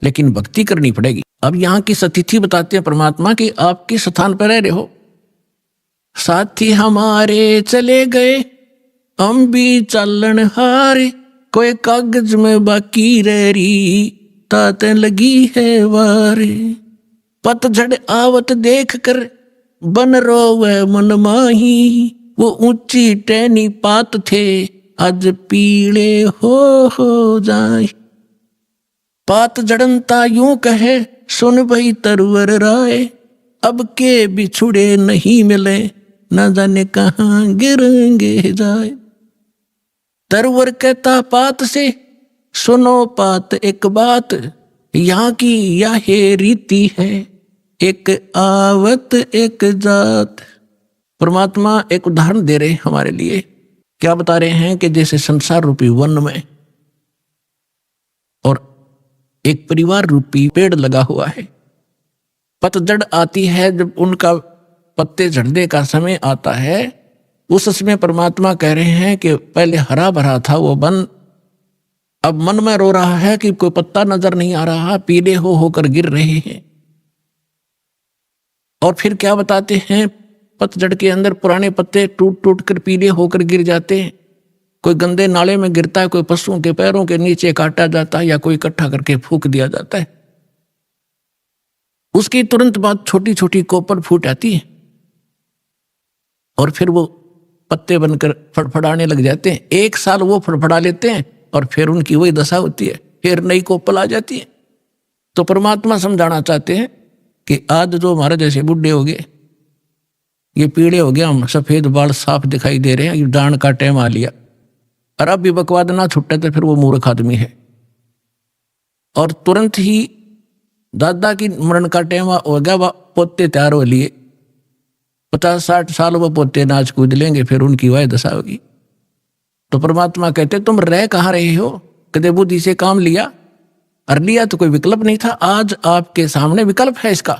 लेकिन भक्ति करनी पड़ेगी। अब यहाँ की सतिथि बताते हैं परमात्मा कि आप किस स्थान पर रह रहे हो। साथी हमारे चले गए, हम भी चलन हारे, कोई कागज में बाकी रह रही, ताते लगी है वारे। पतझड़ आवत देख कर बन रोवे मन माही, वो ऊंची टहनी पात थे आज पीले हो जाए। पात जड़नता यूं कहे सुन भई तरवर राय, अब के बिछुड़े नहीं मिले न जाने कहाँ गिरेंगे जाए। तरवर कहता पात से सुनो पात एक बात, यहाँ की यह रीति है एक आवत एक जात। परमात्मा एक उदाहरण दे रहे हमारे लिए। क्या बता रहे हैं कि जैसे संसार रूपी वन में और एक परिवार रूपी पेड़ लगा हुआ है, पतझड़ आती है जब उनका पत्ते झड़ने का समय आता है, उस समय परमात्मा कह रहे हैं कि पहले हरा भरा था वो वन, अब मन में रो रहा है कि कोई पत्ता नजर नहीं आ रहा, पीले होकर गिर रहे हैं। और फिर क्या बताते हैं, पतझड़ के अंदर पुराने पत्ते टूट टूट कर पीले होकर गिर जाते हैं। कोई गंदे नाले में गिरता है, कोई पशुओं के पैरों के नीचे काटा जाता है, या कोई इकट्ठा करके फूंक दिया जाता है। उसकी तुरंत बाद छोटी छोटी कोपल फूट आती है और फिर वो पत्ते बनकर फड़फड़ाने लग जाते हैं। एक साल वो फड़फड़ा लेते हैं और फिर उनकी वही दशा होती है, फिर नई कोपल आ जाती है। तो परमात्मा समझाना चाहते हैं कि आज जो हमारे जैसे बुढ़े हो गए, ये पीड़े हो गए, हम सफेद बाल साफ दिखाई दे रहे हैं, ये डांड का टाइम आ लिया, और अब भी बकवाद ना छुट्टे तो फिर वो मूर्ख आदमी है। और तुरंत ही दादा की मरण का टाइम हो गया, पोते तैयार हो लिए, 50-60 साल वो पोते नाच कूद लेंगे, फिर उनकी वह दशा होगी। तो परमात्मा कहते तुम रह कहाँ रहे हो, कदे बुद्धि से काम लिया, और लिया तो कोई विकल्प नहीं था। आज आपके सामने विकल्प है इसका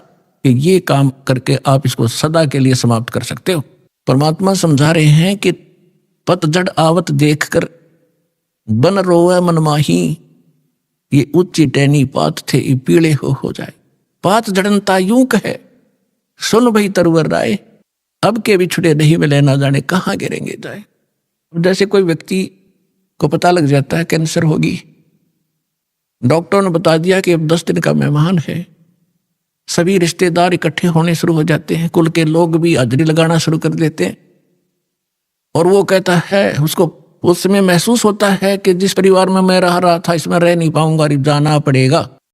कि ये काम करके आप इसको सदा के लिए समाप्त कर सकते हो। परमात्मा समझा रहे हैं कि पतझड़ आवत देखकर बन रोवे मन माही, ये ऊंची टहनी पात थे ये पीले हो जाए। पात जड़नता यूं कहे सुन भई तरवर राय, अब के बिछुड़े नहीं मिले ना जाने कहाँ गिरेंगे जाए। जैसे कोई व्यक्ति को पता लग जाता है कैंसर होगी, डॉक्टर ने बता दिया कि अब 10 दिन का मेहमान है, सभी रिश्तेदार इकट्ठे होने शुरू हो जाते हैं, कुल के लोग भी हाजिरी लगाना शुरू कर देते हैं। और वो कहता है, उसको उस समय महसूस होता है कि जिस परिवार में मैं रह रहा था इसमें रह नहीं पाऊंगा, जाना पड़ेगा।